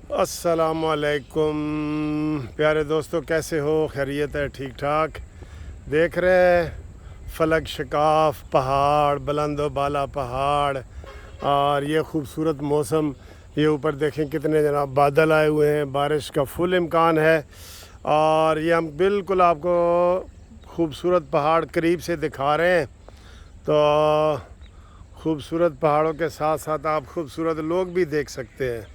अस्सलामुअलैकुम प्यारे दोस्तों, कैसे हो? खैरियत है? ठीक ठाक। देख रहे हैं फलक शिकाफ पहाड़, बुलंद व बाला पहाड़ और ये खूबसूरत मौसम। ये ऊपर देखें कितने जनाब बादल आए हुए हैं, बारिश का फुल इम्कान है। और ये हम बिल्कुल आपको खूबसूरत पहाड़ करीब से दिखा रहे हैं। तो खूबसूरत पहाड़ों के साथ साथ आप खूबसूरत लोग भी देख सकते हैं।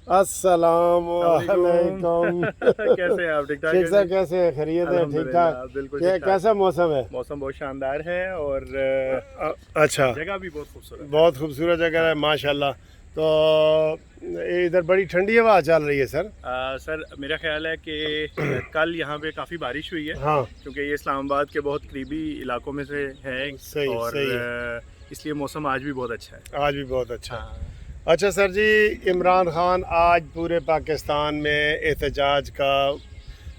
अस्सलाम वालेकुम। कैसे हैं आप? ठीक ठाक शेख हैं साहब जी? कैसे हैं? खैरियत है? ठीक अल्हम्दुलिल्लाह, ठाक। बिल्कुल ठीक ठाक। कैसा मौसम है? मौसम बहुत शानदार है और अच्छा, जगह भी बहुत खूबसूरत है। बहुत खूबसूरत जगह है माशाल्लाह। तो इधर बड़ी ठंडी हवा चल रही है सर। सर मेरा ख्याल है कि कल यहाँ पे काफ़ी बारिश हुई है, हाँ, क्योंकि ये इस्लामाबाद के बहुत करीबी इलाकों में से है। सही और सही। इसलिए मौसम आज भी बहुत अच्छा है। आज भी बहुत अच्छा। हाँ अच्छा सर जी, इमरान खान आज पूरे पाकिस्तान में एहतजाज का,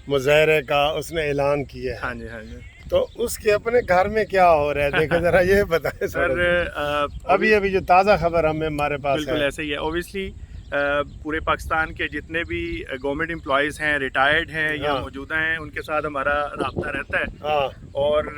मुजाहरे का उसने ऐलान किया है। हाँ जी, हाँ जी। तो उसके अपने घर में क्या हो रहा है, देखें ज़रा ये बताएं सर अभी अभी जो ताज़ा खबर हमारे पास बिल्कुल है। ऐसे ही है। ओबियसली पूरे पाकिस्तान के जितने भी गवर्नमेंट एम्प्लॉयज़ हैं, रिटायर्ड हैं या हाँ। मौजूदा हैं, उनके साथ हमारा राब्ता रहता है। हाँ और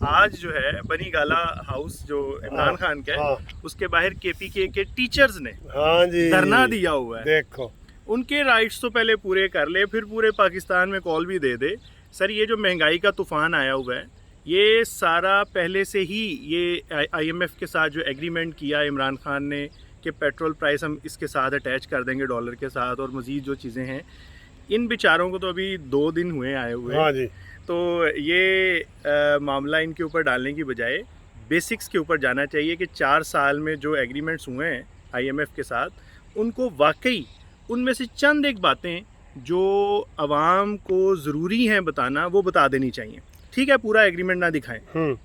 आज जो है बनी गाला हाउस जो इमरान खान का है, हाँ उसके बाहर केपीके के टीचर्स ने हाँ जी, धरना दिया हुआ है। देखो उनके राइट्स तो पहले पूरे कर ले, फिर पूरे पाकिस्तान में कॉल भी दे दे। सर ये जो महंगाई का तूफान आया हुआ है, ये सारा पहले से ही ये आईएमएफ के साथ जो एग्रीमेंट किया इमरान खान ने कि पेट्रोल प्राइस हम इसके साथ अटैच कर देंगे डॉलर के साथ, और मज़ीद जो चीज़ें हैं, इन बेचारों को तो अभी 2 दिन हुए आए हुए। हाँ जी, तो ये मामला इनके ऊपर डालने की बजाय बेसिक्स के ऊपर जाना चाहिए कि 4 साल में जो एग्रीमेंट्स हुए हैं आईएमएफ के साथ, उनको वाकई उनमें से चंद एक बातें जो आवाम को ज़रूरी हैं बताना, वो बता देनी चाहिए। ठीक है, पूरा एग्रीमेंट ना दिखाएं,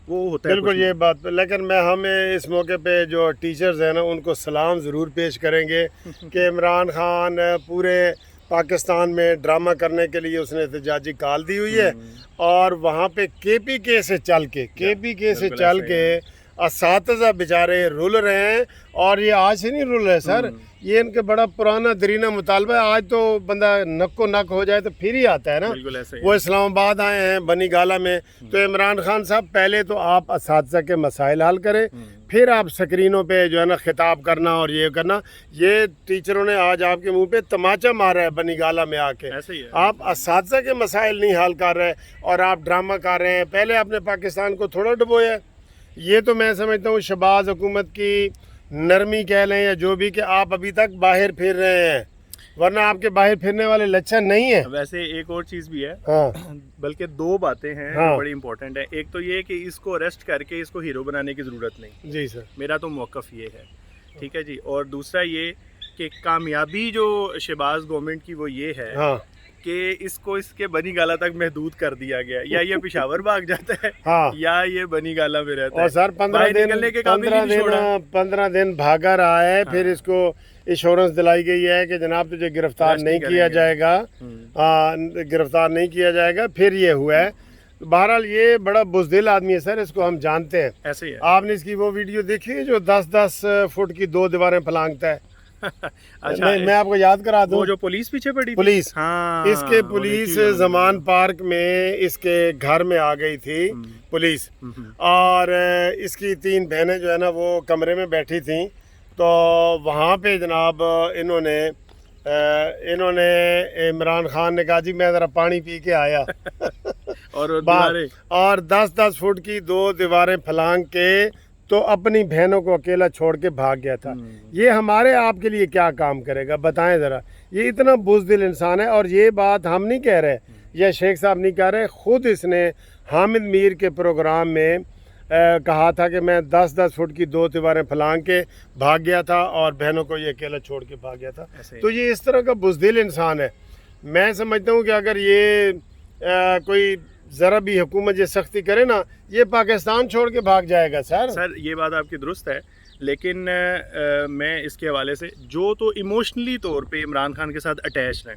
वो होता है बिल्कुल ये बात। लेकिन मैं हमें इस मौके पे जो टीचर्स हैं ना, उनको सलाम ज़रूर पेश करेंगे कि इमरान खान पूरे पाकिस्तान में ड्रामा करने के लिए उसने एहतजाजी कॉल दी हुई है। और वहाँ पे केपीके से चल के असातिज़ा बेचारे रुल रहे हैं। और ये आज से नहीं रुल रहे सर, ये इनके बड़ा पुराना दरीना मुतालबा है। आज तो बंदा नक्को नक हो जाए तो फिर ही आता है ना। बिल्कुल ऐसे ही वो इस्लामाबाद आए हैं बनी गाला में। तो इमरान खान साहब, पहले तो आप असातिज़ा के मसाइल हल करें, फिर आप स्क्रीनों पे जो है ना खिताब करना और ये करना। ये टीचरों ने आज आपके मुंह पे तमाचा मारा है बनी गाला में आके। ऐसे ही है। आप असातिज़ा के मसाइल नहीं हल कर रहे और आप ड्रामा कर रहे हैं। पहले आपने पाकिस्तान को थोड़ा डुबोया है। ये तो मैं समझता हूँ शहबाज हुकूमत की नरमी कह लें या जो भी, कि आप अभी तक बाहर फिर रहे हैं, वरना आपके बाहर फिरने वाले लक्षण नहीं है। वैसे एक और चीज़ भी है, हाँ बल्कि 2 बातें हैं हाँ। जो बड़ी इंपॉर्टेंट है। एक तो ये कि इसको अरेस्ट करके इसको हीरो बनाने की ज़रूरत नहीं, जी सर, मेरा तो मौक़िफ़ ये है, ठीक है जी। और दूसरा ये कि कामयाबी जो शहबाज गवर्नमेंट की वो ये है हाँ कि इसको इसके बनी गाला तक महदूद कर दिया गया। या ये पेशावर भाग जाता है, हाँ। या ये बनी गाला में रहता है। और सर 15 बाहर दिन निकलने के काबिल ही नहीं छोड़ा। 15 दिन भागा रहा है। हाँ। फिर इसको इंश्योरेंस दिलाई गई है कि जनाब तुझे गिरफ्तार अरेस्ट नहीं नहीं किया करेंगे। जाएगा, गिरफ्तार नहीं किया जाएगा। फिर ये हुआ है। बहरहाल ये बड़ा बुज़दिल आदमी है सर, इसको हम जानते हैं। ऐसे ही है। आपने इसकी वो वीडियो देखी है जो 10-10 फुट की 2 दीवारें फलांगता है? अच्छा, मैं आपको याद करा दूं। वो जो पुलिस पीछे पड़ी थी? पुलिस, हाँ, इसके वो पुलिस देखी हुई है जमान मैंने। पार्क में इसके घर में आ गई थी पुलिस। और इसकी 3 बहनें जो है ना वो कमरे में बैठी थी। तो वहाँ पे जनाब इन्होंने इमरान खान ने कहा जी मैं ज़रा पानी पी के आया और दीवारें। और 10-10 फुट की 2 दीवारें फलांग के तो अपनी बहनों को अकेला छोड़ के भाग गया था। ये हमारे आपके लिए क्या काम करेगा बताएं ज़रा। ये इतना बुज़दिल इंसान है। और ये बात हम नहीं कह रहे या शेख साहब नहीं कह रहे, ख़ुद इसने हामिद मीर के प्रोग्राम में कहा था कि मैं 10-10 फुट की 2 दीवारें फलांग के भाग गया था और बहनों को ये अकेला छोड़ के भाग गया था। तो ये इस तरह का बुज़दिल इंसान है। मैं समझता हूँ कि अगर ये कोई ज़रा भी हुकूमत ये सख्ती करे ना, ये पाकिस्तान छोड़ के भाग जाएगा सर। सर ये बात आपकी दुरुस्त है, लेकिन मैं इसके हवाले से जो तो इमोशनली तौर पे इमरान खान के साथ अटैच हैं,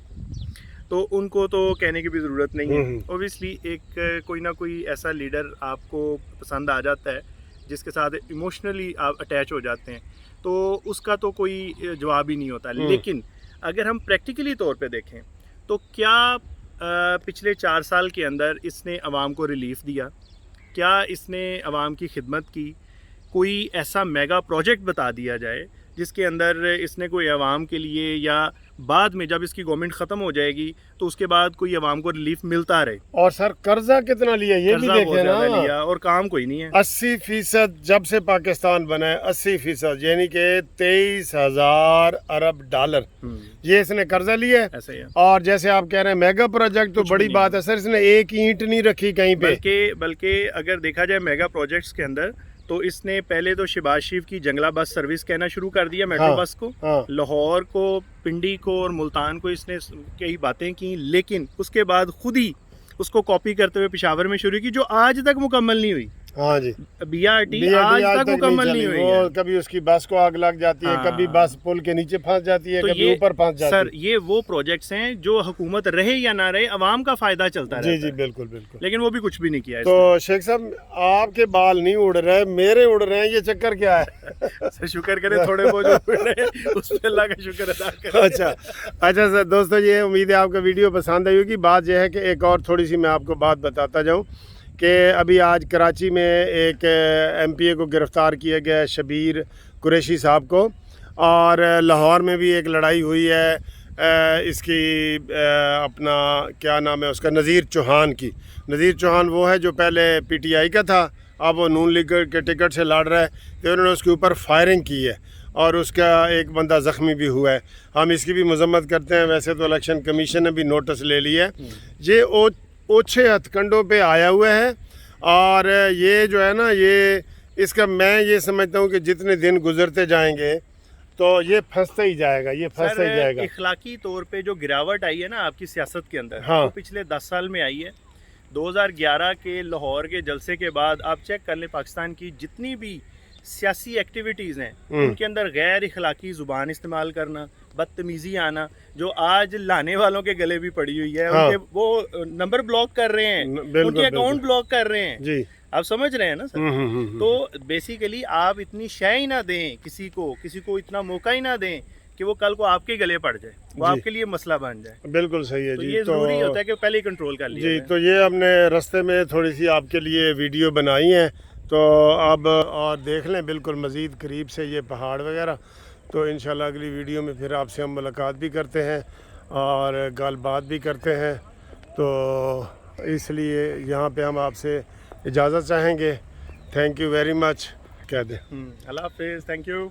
तो उनको तो कहने की भी ज़रूरत नहीं है। ओबियसली एक कोई ना कोई ऐसा लीडर आपको पसंद आ जाता है जिसके साथ इमोशनली आप अटैच हो जाते हैं, तो उसका तो कोई जवाब ही नहीं होता। लेकिन अगर हम प्रैक्टिकली तौर पे देखें तो क्या पिछले 4 साल के अंदर इसने आवाम को रिलीफ दिया, क्या इसने आवाम की खिदमत की, कोई ऐसा मेगा प्रोजेक्ट बता दिया जाए जिसके अंदर इसने कोई आवाम के लिए या बाद में जब इसकी गवर्नमेंट ख़त्म हो जाएगी तो उसके बाद कोई आवाम को रिलीफ मिलता रहे। और सर कर्जा कितना लिया ये भी कर्जा बहुत देखें ज़्यादा ना, लिया और काम कोई नहीं है। 80% जब से पाकिस्तान बना है 80% यानी कि 23,000 अरब डॉलर ये इसने कर्जा लिया है। ऐसा ही है। और जैसे आप कह रहे हैं मेगा प्रोजेक्ट तो कुछ बड़ी भी बात है सर, इसने एक ईंट नहीं रखी कहीं पे। बल्कि अगर देखा जाए मेगा प्रोजेक्ट्स के अंदर तो इसने पहले तो शहबाज शरीफ की जंगला बस सर्विस कहना शुरू कर दिया, मेट्रो बस को, लाहौर को, पिंडी को और मुल्तान को इसने कई बातें की, लेकिन उसके बाद खुद ही उसको कॉपी करते हुए पेशावर में शुरू की, जो आज तक मुकम्मल नहीं हुई। हाँ जी, BRT आज तक मुकम्मल नहीं हुई है। कभी उसकी बस को आग लग जाती है, कभी बस पुल के नीचे फंस जाती है, तो कभी ऊपर फंस जाती है। सर ये वो प्रोजेक्ट्स हैं जो हुकूमत रहे या ना रहे अवाम का फायदा चलता रहता है। जी बिल्कुल बिल्कुल, लेकिन वो भी कुछ भी नहीं किया। तो शेख साहब आपके बाल नहीं उड़ रहे, मेरे उड़ रहे हैं, ये चक्कर क्या है? सर शुक्र करें थोड़े बहुत जो उड़ रहे हैं उस पे अल्लाह का शुक्र अदा करें। अच्छा सर, दोस्तों ये उम्मीद है आपका वीडियो पसंद आई होगी। बात यह है कि एक और थोड़ी सी मैं आपको बात बताता जाऊँ कि अभी आज कराची में एक MPA को गिरफ़्तार किया गया है, शबीर कुरैशी साहब को, और लाहौर में भी एक लड़ाई हुई है इसकी अपना क्या नाम है उसका, नज़ीर चौहान की। नज़ीर चौहान वो है जो पहले PTI का था, अब वो नून लीग के टिकट से लड़ रहा है, तो उन्होंने उसके ऊपर फायरिंग की है और उसका एक बंदा ज़ख्मी भी हुआ है। हम इसकी भी मजम्मत करते हैं। वैसे तो इलेक्शन कमीशन ने भी नोटिस ले लिया है। ये ओछे हथकंडों पे आया हुआ है और ये जो है ना, ये इसका मैं ये समझता हूँ कि जितने दिन गुजरते जाएंगे तो ये फंसता ही जाएगा, ये फंसता ही जाएगा। इखलाकी तौर पे जो गिरावट आई है ना आपकी सियासत के अंदर, हाँ। वो पिछले 10 साल में आई है। 2011 के लाहौर के जलसे के बाद आप चेक कर लें, पाकिस्तान की जितनी भी सियासी एक्टिविटीज़ हैं उनके अंदर गैर इखलाकी ज़ुबान इस्तेमाल करना, बदतमीज़ी आना, जो आज लाने वालों के गले भी पड़ी हुई है। हाँ। उनके वो नंबर ब्लॉक कर रहे हैं, उनके अकाउंट ब्लॉक कर रहे हैं जी। आप समझ रहे हैं ना सर? तो बेसिकली आप इतनी शय ही ना दें किसी को इतना मौका ही ना दें कि वो कल को आपके गले पड़ जाए, वो आपके लिए मसला बन जाए। बिल्कुल सही है तो जी। ये ज़रूरी होता है कि पहले ही कंट्रोल कर लिया जी। तो ये हमने रास्ते में थोड़ी सी आपके लिए वीडियो बनाई है, तो अब और देख लें बिल्कुल मज़ीद करीब से ये पहाड़ वगैरह। तो इंशाल्लाह अगली वीडियो में फिर आपसे हम मुलाकात भी करते हैं और गलबात भी करते हैं। तो इसलिए यहाँ पे हम आपसे इजाज़त चाहेंगे। थैंक यू वेरी मच कह दें। अल्लाह हाफिज़, थैंक यू।